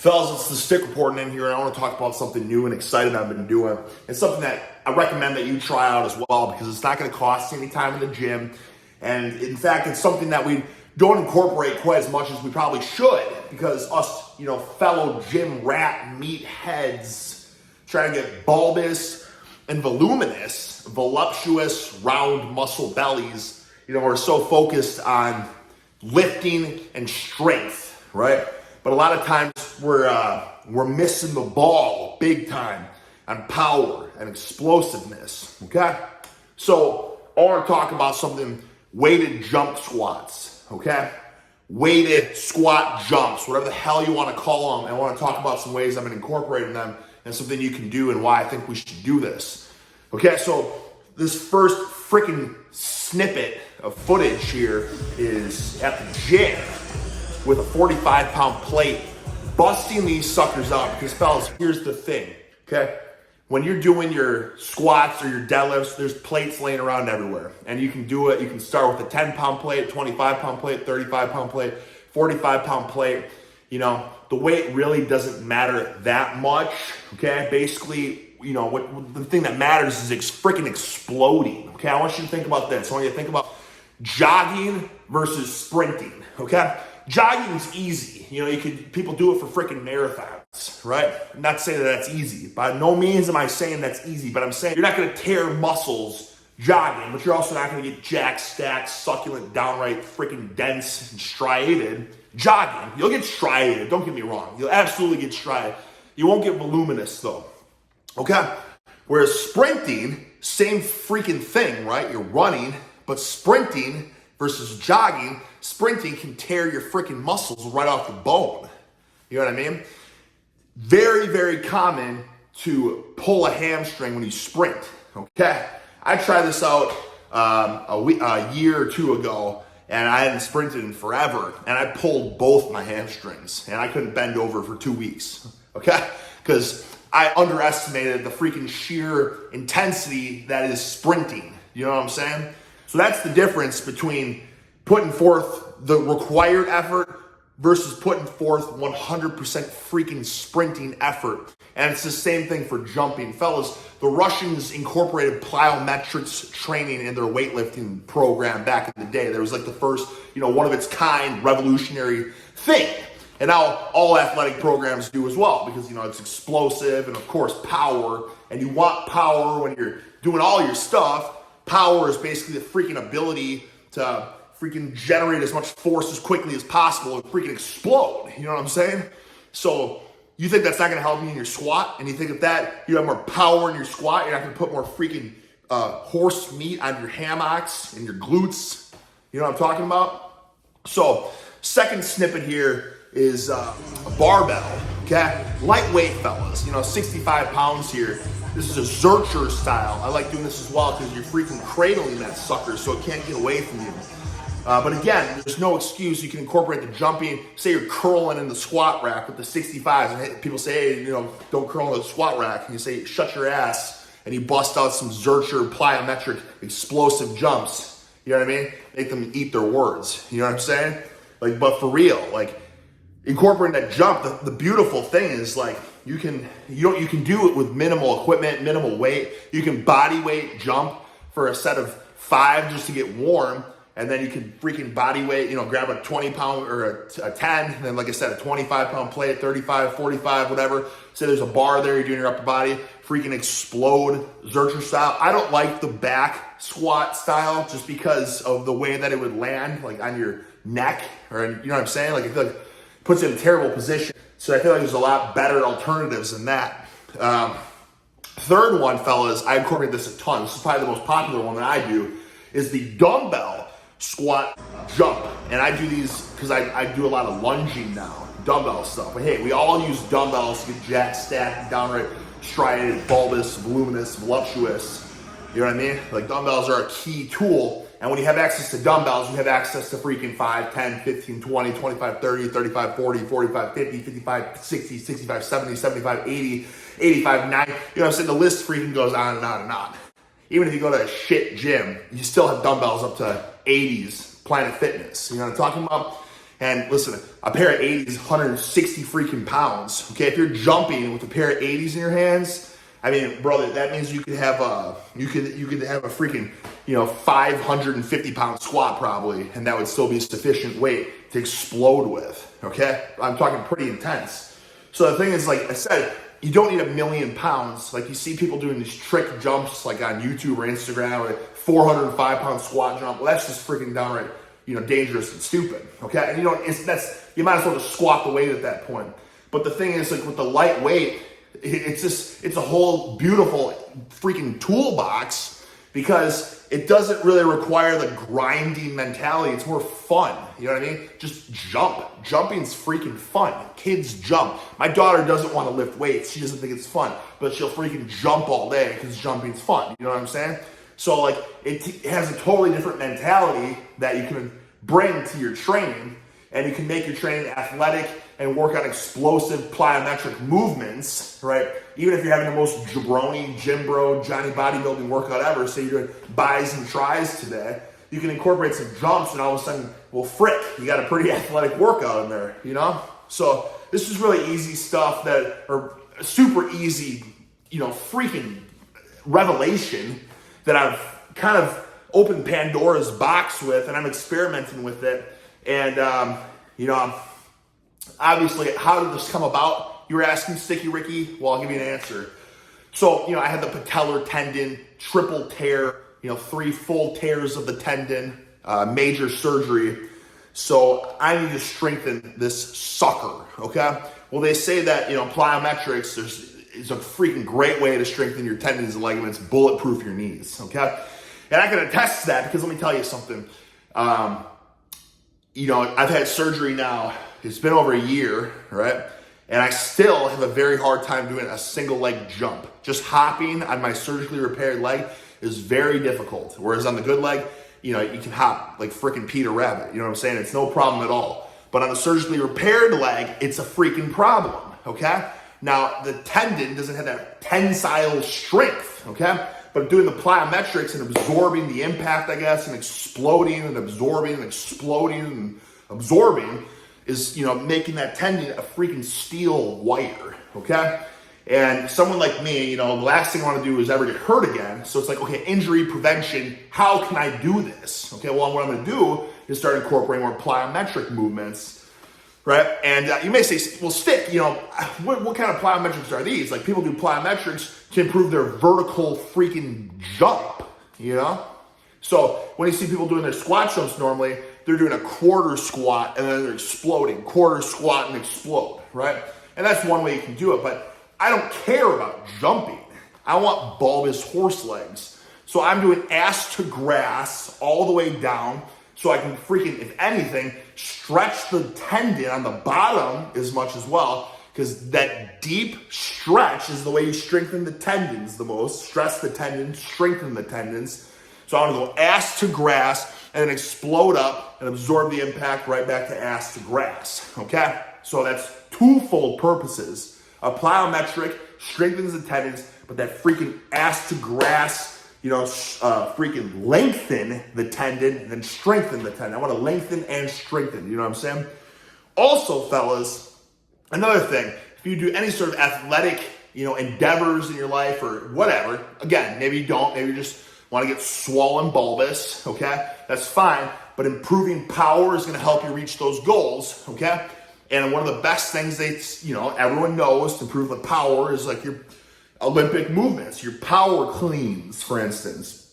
Fellas, it's the Stick reporting in here, and I want to talk about something new and exciting I've been doing. It's something that I recommend that you try out as well because it's not going to cost you any time in the gym. And in fact, it's something that we don't incorporate quite as much as we probably should because us, fellow gym rat meatheads trying to get bulbous and voluptuous, round muscle bellies, are so focused on lifting and strength, right? But a lot of times we're missing the ball big time on power and explosiveness, okay? So I want to talk about something, weighted jump squats, okay? Weighted squat jumps, whatever the hell you want to call them. And I want to talk about some ways I've been incorporating them and something you can do and why I think we should do this. Okay, so this first freaking snippet of footage here is at the gym with a 45-pound plate, busting these suckers out. Because fellas, here's the thing, okay? When you're doing your squats or your deadlifts, there's plates laying around everywhere. And you can do it, you can start with a 10-pound plate, 25-pound plate, 35-pound plate, 45-pound plate. The weight really doesn't matter that much, okay? Basically, what the thing that matters is freaking exploding, okay? I want you to think about this. I want you to think about jogging versus sprinting, okay? Jogging is easy. People do it for freaking marathons, right? I'm not saying that that's easy. By no means am I saying that's easy, but I'm saying you're not going to tear muscles jogging, but you're also not going to get jacked, stacked, succulent, downright freaking dense and striated jogging. You'll get striated, don't get me wrong. You'll absolutely get striated. You won't get voluminous though, okay? Whereas sprinting, same freaking thing, right? You're running, but sprinting versus jogging, sprinting can tear your freaking muscles right off the bone. You know what I mean? Very, very common to pull a hamstring when you sprint, okay? I tried this out a year or two ago, and I hadn't sprinted in forever, and I pulled both my hamstrings, and I couldn't bend over for 2 weeks, okay? Because I underestimated the freaking sheer intensity that is sprinting. You know what I'm saying? So that's the difference between putting forth the required effort versus putting forth 100% freaking sprinting effort. And it's the same thing for jumping. Fellas, the Russians incorporated plyometrics training in their weightlifting program back in the day. There was like the first, one of its kind revolutionary thing. And now all athletic programs do as well because, it's explosive and of course power. And you want power when you're doing all your stuff. Power is basically the freaking ability to freaking generate as much force as quickly as possible and freaking explode. You know what I'm saying? So you think that's not going to help you in your squat? And you think if that you have more power in your squat, you're not going to put more freaking horse meat on your hammocks and your glutes? You know what I'm talking about? So second snippet here is a barbell, okay? Lightweight, fellas, 65 pounds here. This is a Zercher style. I like doing this as well because you're freaking cradling that sucker so it can't get away from you. But again, there's no excuse. You can incorporate the jumping. Say you're curling in the squat rack with the 65s. And people say, hey, don't curl in the squat rack. And you say, shut your ass. And you bust out some Zercher plyometric explosive jumps. You know what I mean? Make them eat their words. You know what I'm saying? But for real, incorporating that jump, the beautiful thing is you can do it with minimal equipment, minimal weight. You can body weight jump for a set of 5 just to get warm. And then you can freaking body weight, grab a 20-pound or a 10, and then like I said, a 25-pound plate, 35, 45, whatever. Say there's a bar there, you're doing your upper body, freaking explode, Zercher style. I don't like the back squat style just because of the way that it would land, on your neck, or you know what I'm saying? I feel like it puts you in a terrible position. So I feel like there's a lot better alternatives than that. Third one, fellas, I incorporate this a ton. This is probably the most popular one that I do, is the dumbbell squat jump. And I do these because I do a lot of lunging now, dumbbell stuff. But hey, we all use dumbbells to get jacked, stacked, downright striated, bulbous, voluminous, voluptuous. You know what I mean? Dumbbells are a key tool. And when you have access to dumbbells, you have access to freaking 5, 10, 15, 20, 25, 30, 35, 40, 45, 50, 55, 60, 65, 70, 75, 80, 85, 90. You know what I'm saying? The list freaking goes on and on and on. Even if you go to a shit gym, you still have dumbbells up to 80s, Planet Fitness. You know what I'm talking about? And listen, a pair of 80s is 160 freaking pounds. Okay, if you're jumping with a pair of 80s in your hands, I mean, brother, that means you could have a freaking 550 pound squat probably, and that would still be sufficient weight to explode with. Okay, I'm talking pretty intense. So the thing is, like I said, you don't need 1,000,000 pounds. Like you see people doing these trick jumps like on YouTube or Instagram, or 405 pound squat jump. Well, that's just freaking downright, dangerous and stupid. Okay, and you might as well just squat the weight at that point. But the thing is, like with the lightweight, it's a whole beautiful freaking toolbox because it doesn't really require the grinding mentality. It's more fun. You know what I mean? Just jump. Jumping's freaking fun. Kids jump. My daughter doesn't want to lift weights. She doesn't think it's fun, but she'll freaking jump all day because jumping's fun. You know what I'm saying? So like it has a totally different mentality that you can bring to your training, and you can make your training athletic and work on explosive plyometric movements, right? Even if you're having the most jabroni, gym bro, Johnny bodybuilding workout ever, say you're doing bis and tris today, you can incorporate some jumps and all of a sudden, well, frick, you got a pretty athletic workout in there, So this is really easy stuff or super easy, freaking revelation that I've kind of opened Pandora's box with, and I'm experimenting with it. And, obviously, how did this come about? You were asking, Sticky Ricky? Well, I'll give you an answer. So, I had the patellar tendon, triple tear, 3 full tears of the tendon, major surgery. So I need to strengthen this sucker, okay? Well, they say that, plyometrics is a freaking great way to strengthen your tendons and ligaments, bulletproof your knees, okay? And I can attest to that because let me tell you something. I've had surgery now. It's been over a year, right? And I still have a very hard time doing a single leg jump. Just hopping on my surgically repaired leg is very difficult. Whereas on the good leg, you can hop like freaking Peter Rabbit. You know what I'm saying? It's no problem at all. But on a surgically repaired leg, it's a freaking problem, okay? Now, the tendon doesn't have that tensile strength, okay? But doing the plyometrics and absorbing the impact, I guess, and exploding and absorbing and exploding and absorbing is, making that tendon a freaking steel wire, okay? And someone like me, the last thing I want to do is ever get hurt again. So it's like, okay, injury prevention, how can I do this? Okay, well, what I'm going to do is start incorporating more plyometric movements, right? And you may say, well, Stick, what kind of plyometrics are these? Like people do plyometrics to improve their vertical freaking jump, So when you see people doing their squat jumps normally, they're doing a quarter squat and then they're exploding, quarter squat and explode, right? And that's one way you can do it, but I don't care about jumping. I want bulbous horse legs. So I'm doing ass to grass all the way down so I can freaking, if anything, stretch the tendon on the bottom as much as well, because that deep stretch is the way you strengthen the tendons the most. Stress the tendons, strengthen the tendons. So I want to go ass to grass and then explode up and absorb the impact right back to ass to grass, okay? So that's twofold purposes. A plyometric strengthens the tendons, but that freaking ass to grass, freaking lengthen the tendon and then strengthen the tendon. I want to lengthen and strengthen, you know what I'm saying? Also, fellas, another thing, if you do any sort of athletic, endeavors in your life or whatever, again, maybe you don't, maybe you just want to get swollen bulbous, okay? That's fine, but improving power is going to help you reach those goals, okay? And one of the best things everyone knows to improve the power is like your Olympic movements, your power cleans, for instance,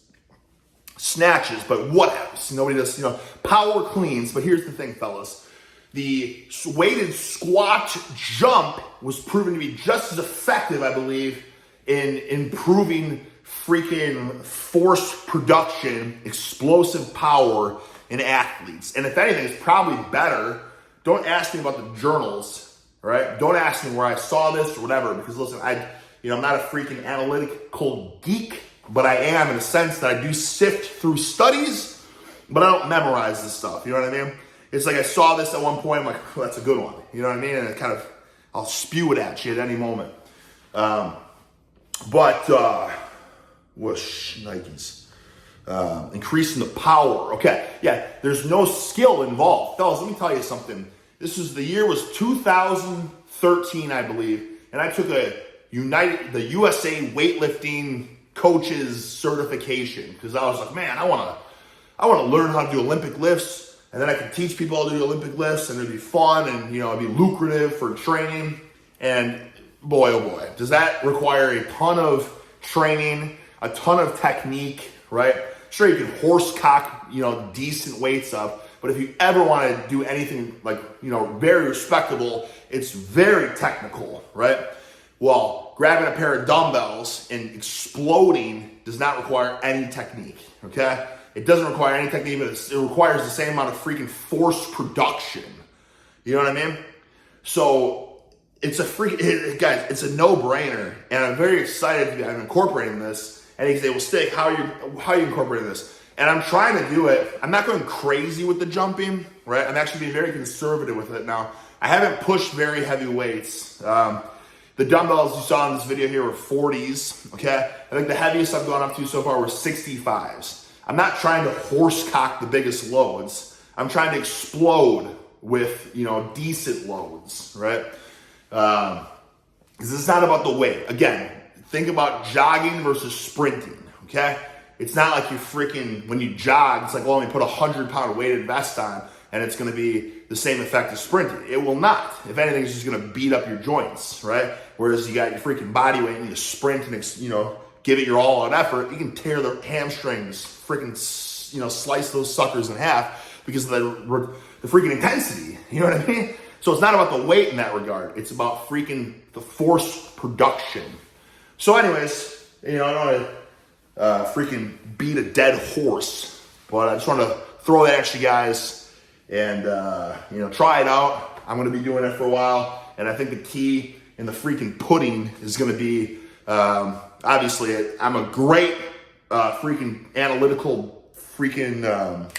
snatches, but what else? Nobody does, power cleans. But here's the thing, fellas. The weighted squat jump was proven to be just as effective, I believe, in improving freaking force production, explosive power in athletes. And if anything, it's probably better. Don't ask me about the journals, all right? Don't ask me where I saw this or whatever, because listen, I'm not a freaking analytical geek, but I am in a sense that I do sift through studies, but I don't memorize this stuff, you know what I mean? It's like I saw this at one point, I'm like, oh, that's a good one, you know what I mean? And I'll spew it at you at any moment. Whoosh, Nikes. increasing the power. Okay, yeah, there's no skill involved. Fellas, let me tell you something. The year was 2013, I believe, and I took the USA weightlifting coaches certification because I was like, man, I want to learn how to do Olympic lifts, and then I can teach people how to do Olympic lifts, and it'd be fun, and it'd be lucrative for training. And boy, oh boy, does that require a ton of training, a ton of technique, right? Sure, you can horse cock, decent weights up, but if you ever want to do anything like, very respectable, it's very technical, right? Well, grabbing a pair of dumbbells and exploding does not require any technique, okay? It doesn't require any technique, but it requires the same amount of freaking force production. You know what I mean? So it's guys, it's a no-brainer, and I'm very excited I'm incorporating this. And he say, well, Stick, how are you incorporating this? And I'm trying to do it. I'm not going crazy with the jumping, right? I'm actually being very conservative with it. Now, I haven't pushed very heavy weights. The dumbbells you saw in this video here were 40s, okay? I think the heaviest I've gone up to so far were 65s. I'm not trying to horse cock the biggest loads. I'm trying to explode with, decent loads, right? Because it's not about the weight. Again, think about jogging versus sprinting, okay? It's not like when you jog, it's like, well, let me put 100-pound weighted vest on and it's going to be the same effect as sprinting. It will not. If anything, it's just going to beat up your joints, right? Whereas you got your freaking body weight and you sprint and, give it your all-out effort, you can tear the hamstrings, freaking, slice those suckers in half because of the freaking intensity. You know what I mean? So it's not about the weight in that regard. It's about freaking the force production. So anyways, I don't want to freaking beat a dead horse, but I just want to throw that at you guys and, try it out. I'm going to be doing it for a while, and I think the key in the freaking pudding is going to be, obviously, I'm a great freaking analytical freaking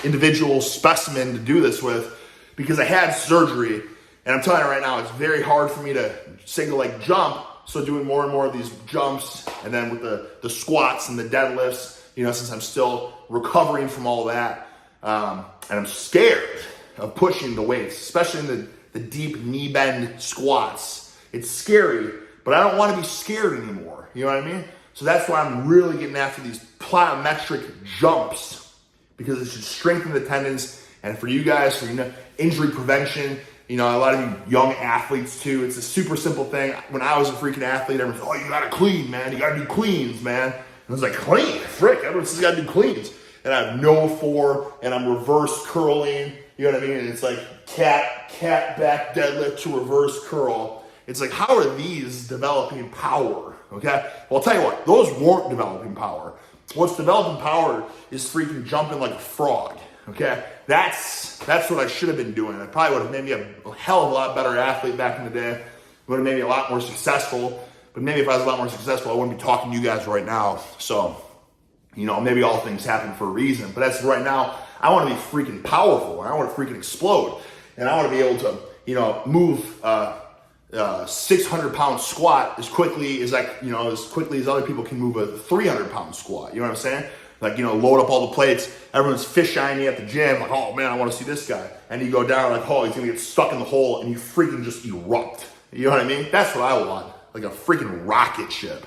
individual specimen to do this with because I had surgery, and I'm telling you right now, it's very hard for me to single leg jump. So doing more and more of these jumps, and then with the squats and the deadlifts, since I'm still recovering from all that, and I'm scared of pushing the weights, especially in the deep knee bend squats. It's scary, but I don't want to be scared anymore. You know what I mean? So that's why I'm really getting after these plyometric jumps, because it should strengthen the tendons, and for you guys, for injury prevention. A lot of you young athletes too, it's a super simple thing. When I was a freaking athlete, everyone's like, oh, you gotta clean, man. You gotta do cleans, man. And I was like, clean? Frick, everyone says you gotta do cleans. And I have no four, and I'm reverse curling. You know what I mean? And it's like cat back deadlift to reverse curl. It's like, how are these developing power? Okay? Well, I'll tell you what, those weren't developing power. What's developing power is freaking jumping like a frog. Okay, that's what I should have been doing. It probably would have made me a hell of a lot better athlete back in the day. It would have made me a lot more successful. But maybe if I was a lot more successful, I wouldn't be talking to you guys right now. So, maybe all things happen for a reason. But as of right now, I want to be freaking powerful, and I want to freaking explode, and I want to be able to, move 600-pound squat as quickly as other people can move a 300-pound squat. You know what I'm saying? Like, load up all the plates. Everyone's fisheying me at the gym. Like, oh, man, I want to see this guy. And you go down like, oh, he's going to get stuck in the hole, and you freaking just erupt. You know what I mean? That's what I want. Like a freaking rocket ship.